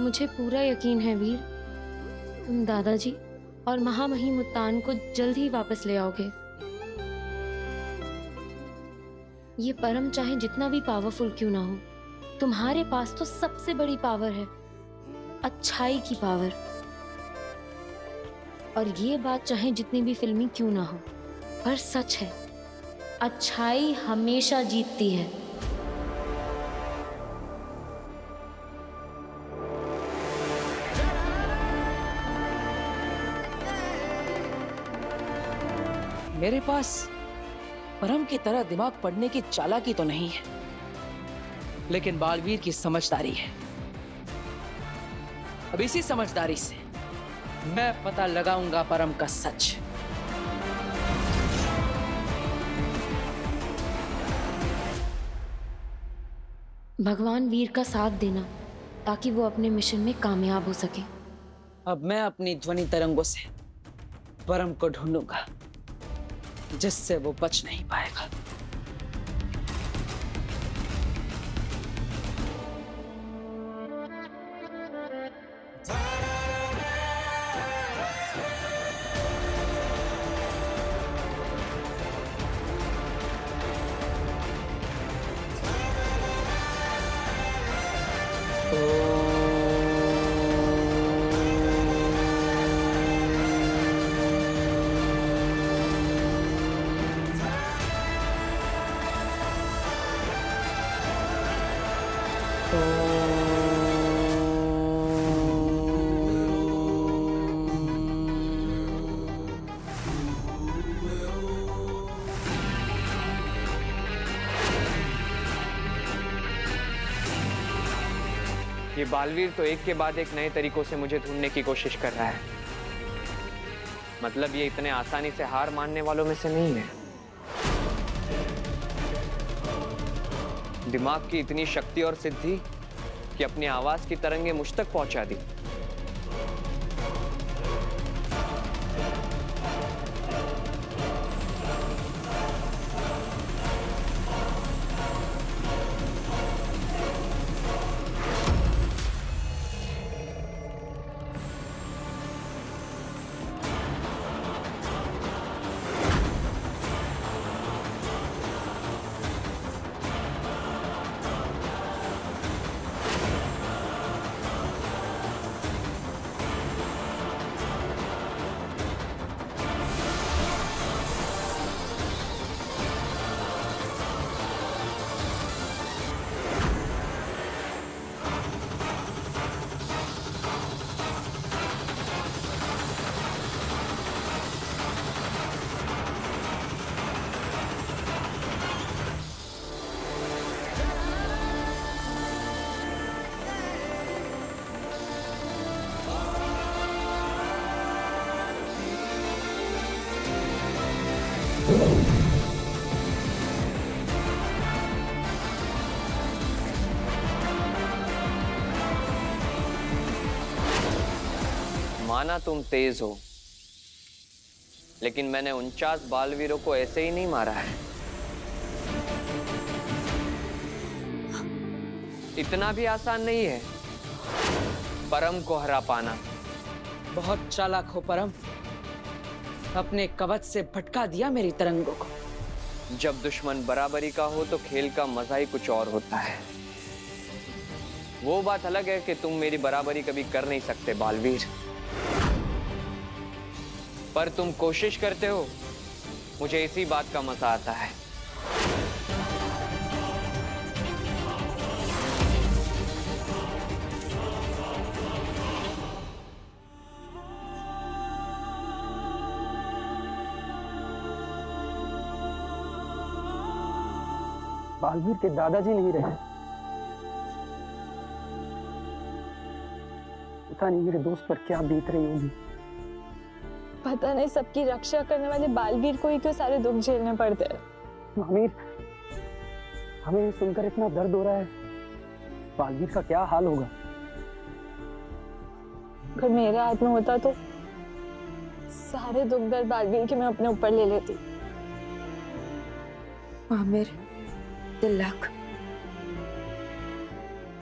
मुझे पूरा यकीन है वीर, तुम दादाजी और महामहिम मुत्तान को जल्द ही वापस ले आओगे। ये परम चाहे जितना भी पावरफुल क्यों ना हो, तुम्हारे पास तो सबसे बड़ी पावर है, अच्छाई की पावर। और ये बात चाहे जितनी भी फिल्मी क्यों ना हो, पर सच है, अच्छाई हमेशा जीतती है। मेरे पास परम की तरह दिमाग पढ़ने की चालाकी तो नहीं है, लेकिन बालवीर की समझदारी है। अब इसी समझदारी से मैं पता लगाऊंगा परम का सच। भगवान वीर का साथ देना ताकि वो अपने मिशन में कामयाब हो सके। अब मैं अपनी ध्वनि तरंगों से परम को ढूंढूंगा, जिससे वो बच नहीं पाएगा। ये बालवीर तो एक के बाद एक नए तरीकों से मुझे ढूंढने की कोशिश कर रहा है। मतलब ये इतने आसानी से हार मानने वालों में से नहीं है। दिमाग की इतनी शक्ति और सिद्धि कि अपनी आवाज की तरंगे मुझ तक पहुंचा दी। माना तुम तेज हो, लेकिन मैंने 49 बालवीरों को ऐसे ही नहीं मारा है। इतना भी आसान नहीं है परम को हरा पाना। बहुत चालाक हो परम, अपने कवच से भटका दिया मेरी तरंगों को। जब दुश्मन बराबरी का हो तो खेल का मजा ही कुछ और होता है। वो बात अलग है कि तुम मेरी बराबरी कभी कर नहीं सकते बालवीर, पर तुम कोशिश करते हो, मुझे इसी बात का मजा आता है। बालवीर के दादाजी नहीं रहे। पता नहीं मेरे दोस्त पर क्या बीत रही होगी। पता नहीं सबकी रक्षा करने वाले बालवीर को ही क्यों सारे दुख झेलने पड़ते हैं। आमिर, हमें ये सुनकर इतना दर्द हो रहा है, बालवीर का क्या हाल होगा। अगर मेरे हाथ में होता तो सारे दुख दर्द बालवीर के मैं अपने ऊपर ले लेती। आमिर, तिलक,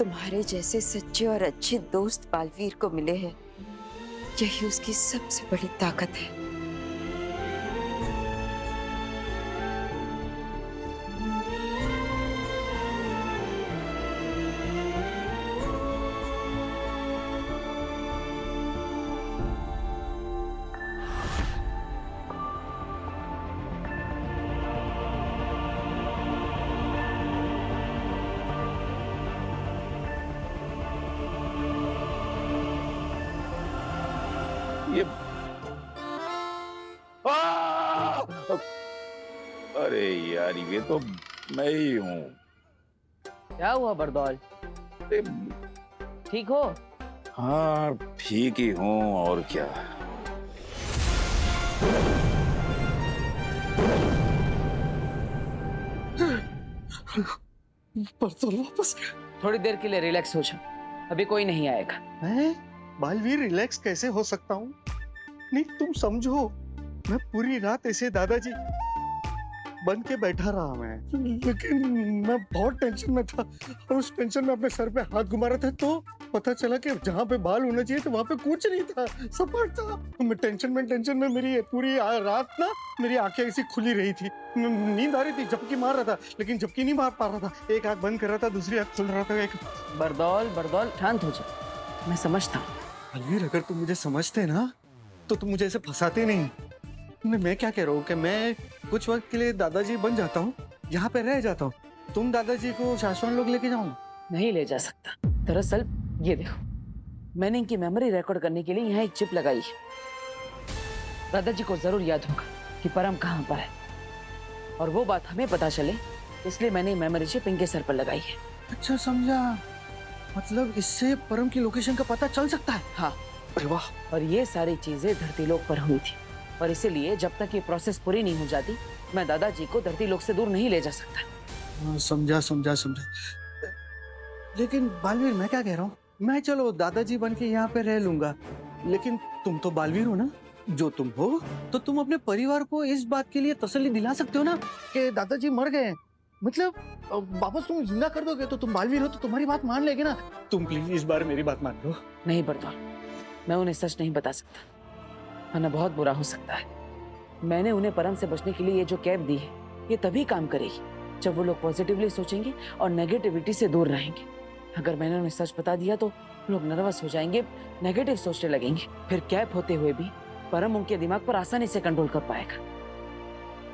तुम्हारे जैसे सच्चे और अच्छे दोस्त बालवीर को मिले हैं, यही उसकी सबसे बड़ी ताकत है। ये अरे यार, ये तो मैं ही हूँ। क्या हुआ बरदौल, अरे, ठीक हो? हाँ ठीक ही हूँ, और क्या। परसों वापस थोड़ी देर के लिए रिलैक्स हो जाओ, अभी कोई नहीं आएगा। मैं बालवीर रिलैक्स कैसे हो सकता हूँ? नहीं, तुम समझो, मैं पूरी रात ऐसे दादाजी बन के बैठा रहा मैं, लेकिन मैं बहुत टेंशन में था और उस टेंशन में अपने सर पे हाथ घुमा रहा था, तो पता चला कि जहाँ पे बाल होना चाहिए तो वहाँ पे कुछ नहीं था, सपाट था। मैं टेंशन में मेरी पूरी रात ना मेरी आंखें ऐसी खुली रही थी, नींद आ रही थी, झपकी मार रहा था, लेकिन झपकी नहीं मार पा रहा था। एक आंख बंद कर रहा था, दूसरी आंख खुल रहा था। एक बरदौल शांत हो जा, मैं समझता हूँ। अलवीर, अगर तुम मुझे समझते ना तो तुम मुझे ऐसे फंसाते नहीं। मैं क्या कह रहा हूँ कि मैं कुछ वक्त के लिए दादाजी बन जाता हूँ, यहाँ पे रह जाता हूँ, तुम दादाजी को शाश्वत लोग लेके जाओ। नहीं ले जा सकता। दरअसल ये देखो, मैंने इनकी मेमोरी रिकॉर्ड करने के लिए यहाँ एक चिप लगाई है। दादाजी को जरूर याद होगा कि परम कहाँ पर है, और वो बात हमें पता चले, इसलिए मैंने मेमोरी चिप इनके सर पर लगाई है। अच्छा, समझा। मतलब इससे परम की लोकेशन का पता चल सकता है? हाँ। अरे वाह। और ये सारी चीजें धरती लोक पर हुई थी, और इसीलिए जब तक ये प्रोसेस पूरी नहीं हो जाती, मैं दादाजी को धरती लोक से दूर नहीं ले जा सकता। समझा। लेकिन बालवीर, मैं क्या कह रहा हूँ, मैं चलो दादाजी बन के यहाँ पे रह लूंगा, लेकिन तुम तो बालवीर हो ना, जो तुम हो, तो तुम अपने परिवार को इस बात के लिए तसल्ली दिला सकते हो ना कि दादाजी मर गए। मतलब वापस तुम जिंदा कर दोगे तो तुम बालवीर हो, तो तुम्हारी बात मान लेंगे ना। तुम प्लीज इस बार मेरी बात मान लो। नहीं बरदौल, मैं उन्हें सच नहीं बता सकता, वरना बहुत बुरा हो सकता है। मैंने उन्हें परम से बचने के लिए ये जो कैब दी है, ये तभी काम करेगी जब वो लोग पॉजिटिवली सोचेंगे और नेगेटिविटी से दूर रहेंगे। अगर मैंने उन्हें सच बता दिया तो लोग नर्वस हो जाएंगे, नेगेटिव सोचने लगेंगे, फिर कैब होते हुए भी परम उनके दिमाग पर आसानी से कंट्रोल कर पाएगा,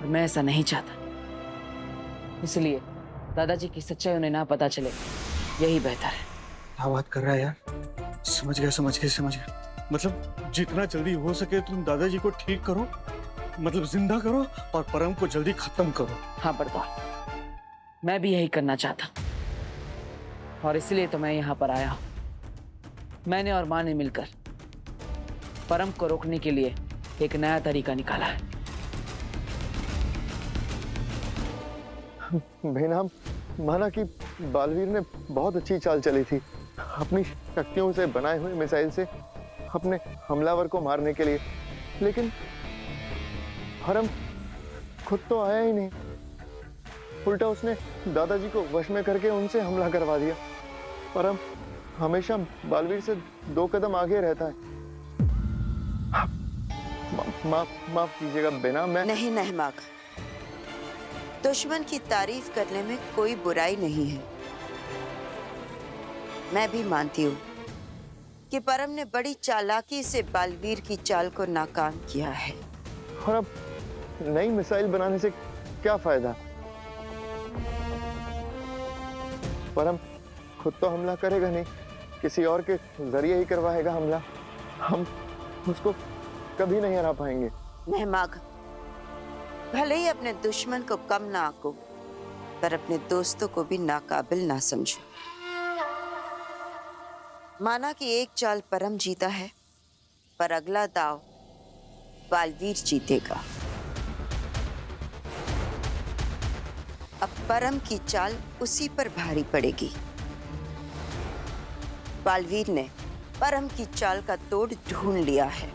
और मैं ऐसा नहीं चाहता। इसलिए दादाजी की सच्चाई उन्हें ना पता चले, यही बेहतर है। क्या बात कर रहा है यार? समझ गया। मतलब जितना जल्दी हो सके तुम दादाजी को ठीक करो, मतलब जिंदा करो, और परम को जल्दी खत्म करो। हाँ बरदौल, मैं भी यही करना चाहता, और इसलिए तो मैं यहाँ पर आया हूँ। मैंने और माँ ने मिलकर परम को रोकने के लिए एक नया तरीका निकाला है। बहना, माना कि बालवीर ने बहुत अच्छी चाल चली थी, अपनी शक्तियों से बनाए हुए मिसाइल से अपने हमलावर को मारने के लिए, लेकिन परम खुद तो आया ही नहीं, उल्टा उसने दादाजी को वश में करके उनसे हमला करवा दिया। परम हमेशा बालवीर से 2 कदम आगे रहता है। माफ कीजिएगा बेना, मैं नहीं नहमाग, दुश्मन की तारीफ करने में कोई बुराई नहीं है। मैं भी मानती हूँ कि परम ने बड़ी चालाकी से बालवीर की चाल को नाकाम किया है। और अब नई मिसाइल बनाने से क्या फायदा? परम खुद तो हमला करेगा नहीं, किसी और के जरिए ही करवाएगा हमला। हम उसको कभी नहीं हरा पाएंगे। नहमाग, भले ही अपने दुश्मन को कम ना आको, पर अपने दोस्तों को भी नाकाबिल ना समझो। माना कि एक चाल परम जीता है, पर अगला दाव बालवीर जीतेगा। अब परम की चाल उसी पर भारी पड़ेगी। बालवीर ने परम की चाल का तोड़ ढूंढ लिया है।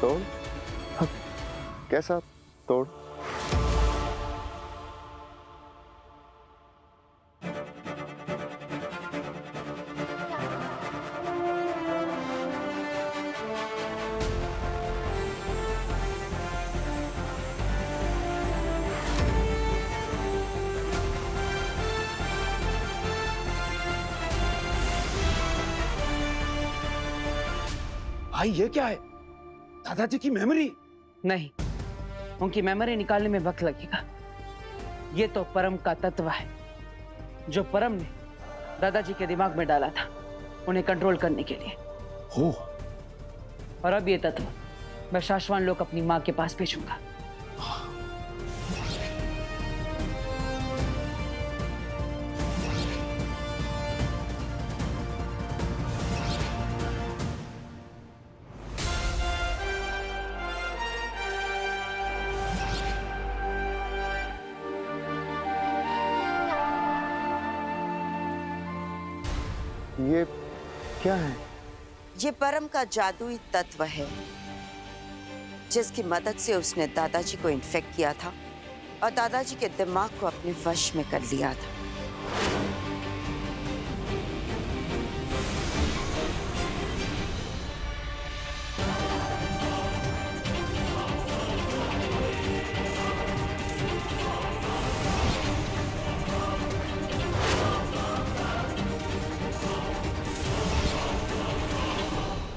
तोड़? कैसा तोड़? भाई ये क्या है? दादाजी की मेमोरी? नहीं, उनकी मेमोरी निकालने में वक्त लगेगा। ये तो परम का तत्व है जो परम ने दादाजी के दिमाग में डाला था उन्हें कंट्रोल करने के लिए। हो, और अब ये तत्व मैं शाश्वान लोक अपनी माँ के पास भेजूंगा। ये क्या है? ये परम का जादुई तत्व है जिसकी मदद से उसने दादाजी को इन्फेक्ट किया था और दादाजी के दिमाग को अपने वश में कर लिया था।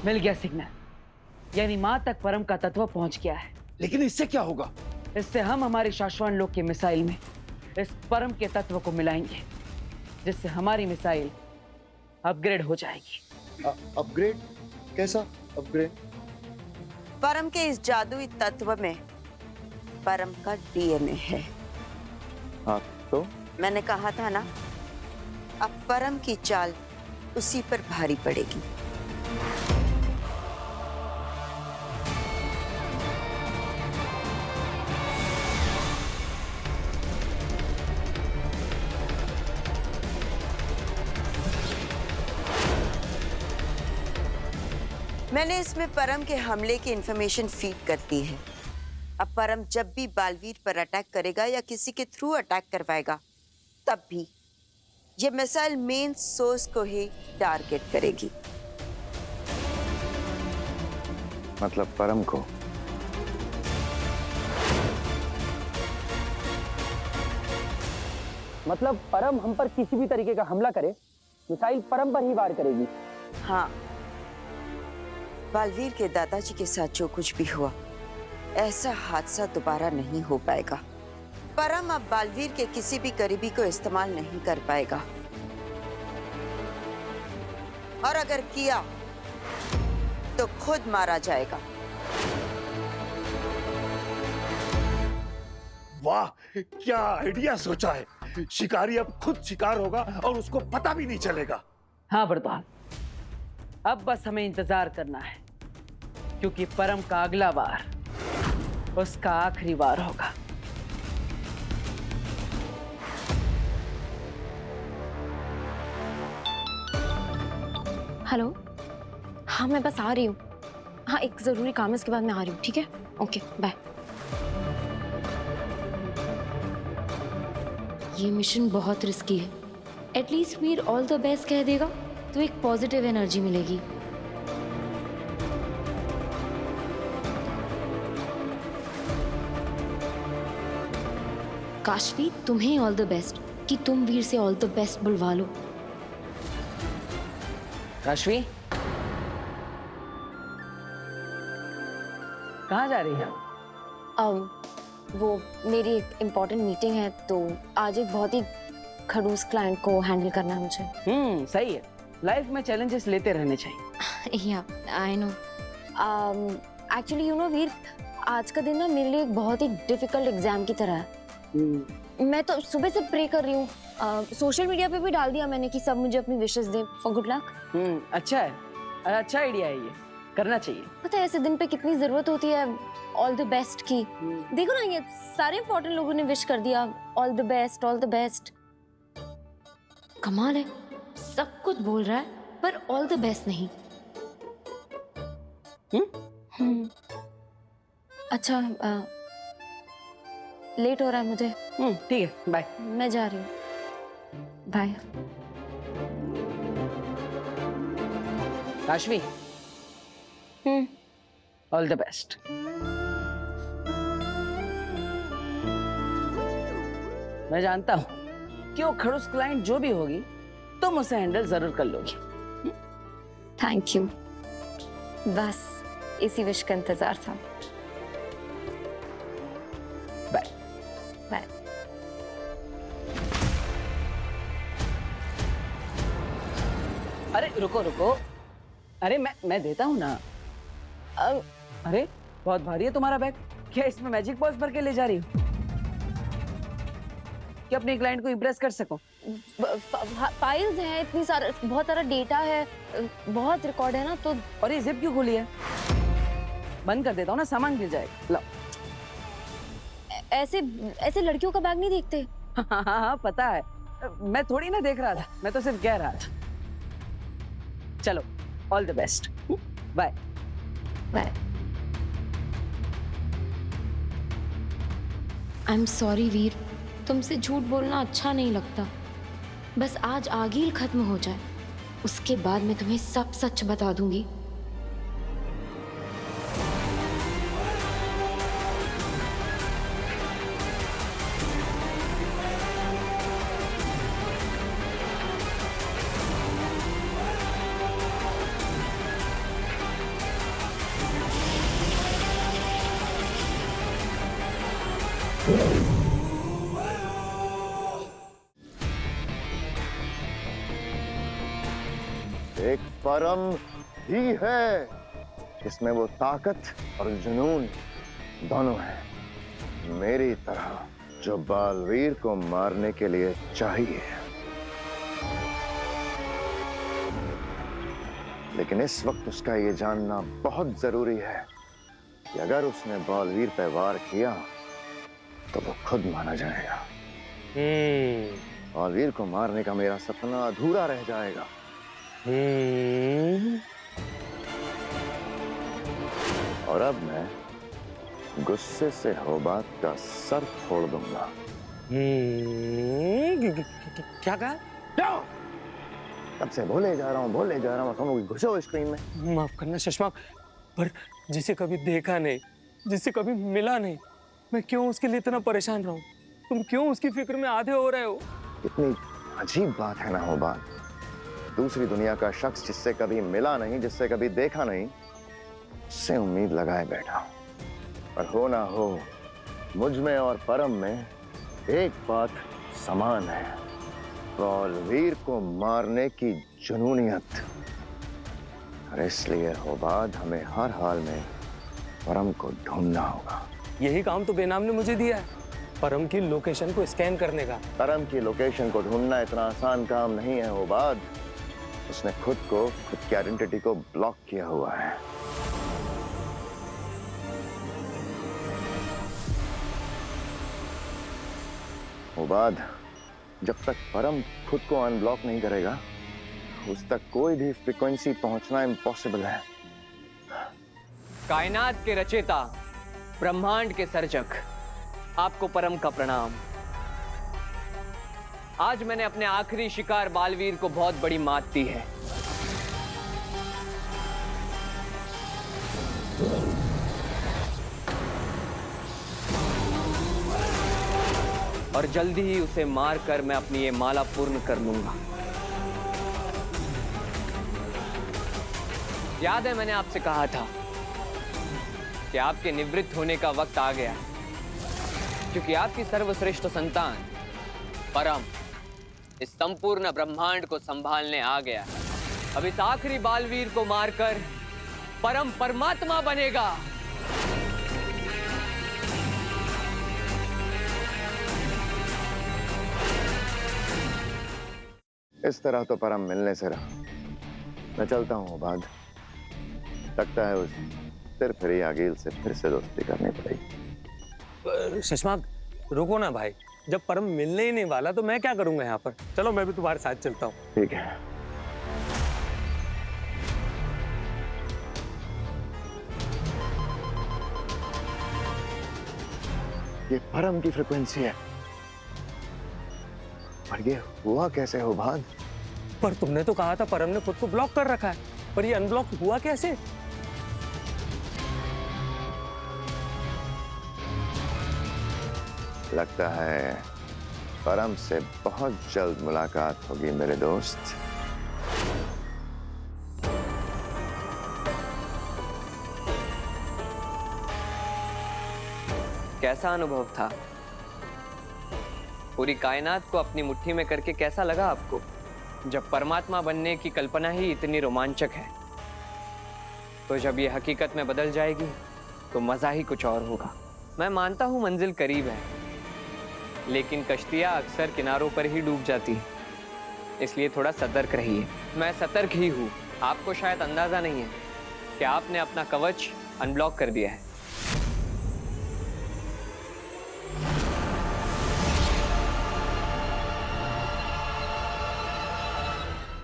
मिल गया सिग्नल, यानी माँ तक परम का तत्व पहुंच गया है। लेकिन इससे क्या होगा? इससे हम हमारी शाश्वान लोक के मिसाइल में इस परम के तत्व को मिलाएंगे, जिससे हमारी मिसाइल अपग्रेड हो जाएगी। अपग्रेड? कैसा अपग्रेड? परम के इस जादुई तत्व में परम का डीएनए है। हाँ तो मैंने कहा था ना, अब परम की चाल उसी पर भारी पड़ेगी। मैंने इसमें परम के हमले की इंफॉर्मेशन फीड कर दी है। अब परम जब भी बालवीर पर अटैक करेगा या किसी के थ्रू अटैक करवाएगा, तब भी ये मिसाइल मेन सोर्स को ही टारगेट करेगी। मतलब परम को? मतलब परम हम पर किसी भी तरीके का हमला करे, मिसाइल परम पर ही वार करेगी। हाँ, बालवीर के दादाजी के साथ जो कुछ भी हुआ, ऐसा हादसा दोबारा नहीं हो पाएगा। परम अब बालवीर के किसी भी करीबी को इस्तेमाल नहीं कर पाएगा, और अगर किया तो खुद मारा जाएगा। वाह, क्या आइडिया सोचा है। शिकारी अब खुद शिकार होगा और उसको पता भी नहीं चलेगा। हाँ बरदाल, अब बस हमें इंतजार करना है, क्योंकि परम का अगला वार उसका आखिरी वार होगा। हेलो, हाँ मैं बस आ रही हूँ। हाँ, एक जरूरी काम है, इसके बाद मैं आ रही हूँ। ठीक है, ओके बाय। ये मिशन बहुत रिस्की है। At least Veer all the best कह देगा तो एक पॉजिटिव एनर्जी मिलेगी। काशवी, तुम्हें ऑल द बेस्ट कि तुम वीर से ऑल द बेस्ट बुलवा लो। काशवी, कहाँ जा रही है? वो मेरी एक इम्पोर्टेंट मीटिंग है, तो आज एक बहुत ही खड़ूस क्लाइंट को हैंडल करना है मुझे। सही है, लाइफ में चैलेंजेस लेते रहने चाहिए। Yeah I know. Actually you know Veer, आज का दिन ना मेरे लिए एक बहुत ही डिफिकल्ट एग्जाम की तरह है। मैं तो सुबह से प्रे कर रही हूँ, सोशल मीडिया पे भी डाल दिया मैंने कि सब मुझे अपनी विशेस दें फॉर गुड लक। अच्छा है, अच्छा आइडिया है, ये करना चाहिए। पता है ऐसे दिन पे कितनी जरूरत होती है ऑल द बेस्ट की। देखो ना, ये सारे इंपॉर्टेंट लोगों ने विश कर दिया all the best, all the best. कमाल है, सब कुछ बोल रहा है पर ऑल द बेस्ट नहीं। अच्छा, लेट हो रहा है मुझे। ठीक है, बाय। मैं जा रही हूँ, bye. Kashvi, all the best. मैं जानता हूं कि वो खड़ूस क्लाइंट जो भी होगी तुम उसे हैंडल जरूर कर लोगी। Thank you. बस इसी विश का इंतजार था। बाय। बाय। अरे रुको रुको, अरे मैं देता हूँ ना। अरे बहुत भारी है तुम्हारा बैग, क्या इसमें मैजिक बॉल्स भर के ले जा रही हो कि अपने क्लाइंट को इम्प्रेस कर सको? फाइल्स हैं, इतनी सारा, बहुत सारा डेटा है, बहुत रिकॉर्ड है ना, तो और ये जिप क्यों खोली है? बंद कर देता हूँ ना, सामान गिर जाएगा। लो। ऐसे ऐसे लड़कियों का बैग नहीं देखते। हाँ, पता है, मैं थोड़ी ना देख रहा था, मैं तो सिर्फ कह रहा था। चलो, all the best, bye bye. I am sorry Veer, तुमसे झूठ बोलना अच्छा नहीं लगता। बस आज आगील खत्म हो जाए, उसके बाद मैं तुम्हें सब सच बता दूंगी। एक परम ही है जिसमें वो ताकत और जुनून दोनों है, मेरी तरह, जो बालवीर को मारने के लिए चाहिए। लेकिन इस वक्त उसका ये जानना बहुत जरूरी है कि अगर उसने बालवीर पर वार किया तो वो खुद मारा जाएगा। बालवीर को मारने का मेरा सपना अधूरा रह जाएगा। और अब मैं गुस्से से होबात का सर फोड़ दूंगा। क्या कहा? तब से बोले जा रहा हूँ, तुम लोग घुसो स्क्रीन में। माफ करना शशमाक, पर जिसे कभी देखा नहीं, जिससे कभी मिला नहीं, मैं क्यों उसके लिए इतना परेशान रहूं? तुम क्यों उसकी फिक्र में आधे हो रहे हो? इतनी अजीब बात है ना होबात, दूसरी दुनिया का शख्स जिससे कभी मिला नहीं, जिससे कभी देखा नहीं, उससे उम्मीद लगाए बैठा हूं। पर हो ना हो, मुझ में और परम में एक बात समान है, बालवीर को मारने की जुनूनियत। और इसलिए होबात हमें हर हाल में परम को ढूंढना होगा। यही काम तो बेनाम ने मुझे दिया है, परम की लोकेशन को स्कैन करने का। परम की लोकेशन को ढूंढना इतना आसान काम नहीं है होबात। उसने खुद की आइडेंटिटी को ब्लॉक किया हुआ है। होबात, जब तक परम खुद को अनब्लॉक नहीं करेगा, उस तक कोई भी फ्रीक्वेंसी पहुंचना इम्पॉसिबल है। कायनात के रचेता, ब्रह्मांड के सर्जक, आपको परम का प्रणाम। आज मैंने अपने आखिरी शिकार बालवीर को बहुत बड़ी मात दी है। और जल्दी ही उसे मारकर मैं अपनी ये माला पूर्ण कर लूंगा। याद है मैंने आपसे कहा था कि आपके निवृत्त होने का वक्त आ गया, क्योंकि आपकी सर्वश्रेष्ठ संतान परम इस संपूर्ण ब्रह्मांड को संभालने आ गया। अब इस आखिरी बालवीर को मारकर परम परमात्मा बनेगा। इस तरह तो परम मिलने से रहा। मैं चलता हूँ बाद, लगता है उस सिर फिरी आगील से फिर से दोस्ती करनी पड़ेगी। शशमाक, रुको ना भाई, जब परम मिलने ही नहीं वाला तो मैं क्या करूंगा यहाँ पर? चलो मैं भी तुम्हारे साथ चलता हूँ। ठीक है। ये परम की फ्रीक्वेंसी है, पर ये हुआ कैसे हो भाद? पर तुमने तो कहा था परम ने खुद को ब्लॉक कर रखा है, पर ये अनब्लॉक हुआ कैसे? लगता है परम से बहुत जल्द मुलाकात होगी मेरे दोस्त। कैसा अनुभव था? पूरी कायनात को अपनी मुट्ठी में करके कैसा लगा आपको? जब परमात्मा बनने की कल्पना ही इतनी रोमांचक है, तो जब ये हकीकत में बदल जाएगी तो मजा ही कुछ और होगा। मैं मानता हूं मंजिल करीब है, लेकिन कश्तियां अक्सर किनारों पर ही डूब जाती हैं, इसलिए थोड़ा सतर्क रहिए। मैं सतर्क ही हूं। आपको शायद अंदाजा नहीं है कि आपने अपना कवच अनब्लॉक कर दिया है।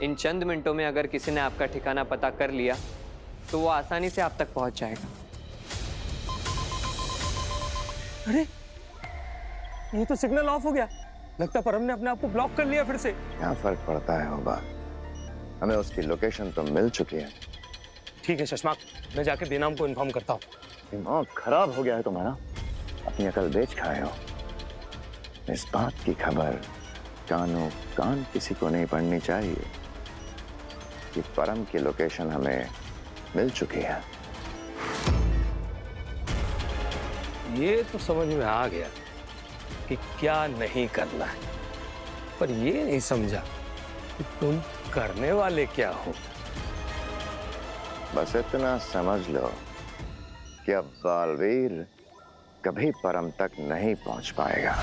इन चंद मिनटों में अगर किसी ने आपका ठिकाना पता कर लिया तो वो आसानी से आप तक पहुंच जाएगा। अरे ये तो सिग्नल ऑफ हो गया। लगता परम ने अपने आप को ब्लॉक कर लिया फिर से। क्या फर्क पड़ता है होगा, हमें उसकी लोकेशन तो मिल चुकी है। ठीक है शशांक, मैं जाके दीनाम को इन्फॉर्म करता हूँ। दिमाग खराब हो गया है तुम्हारा, अपनी अकल बेच खाए हो। इस बात की खबर कानों कान किसी को नहीं पड़नी चाहिए कि परम की लोकेशन हमें मिल चुकी है। ये तो समझ में आ गया कि क्या नहीं करना है, पर ये नहीं समझा कि तुम करने वाले क्या हो। बस इतना समझ लो कि अब बालवीर कभी परम तक नहीं पहुंच पाएगा।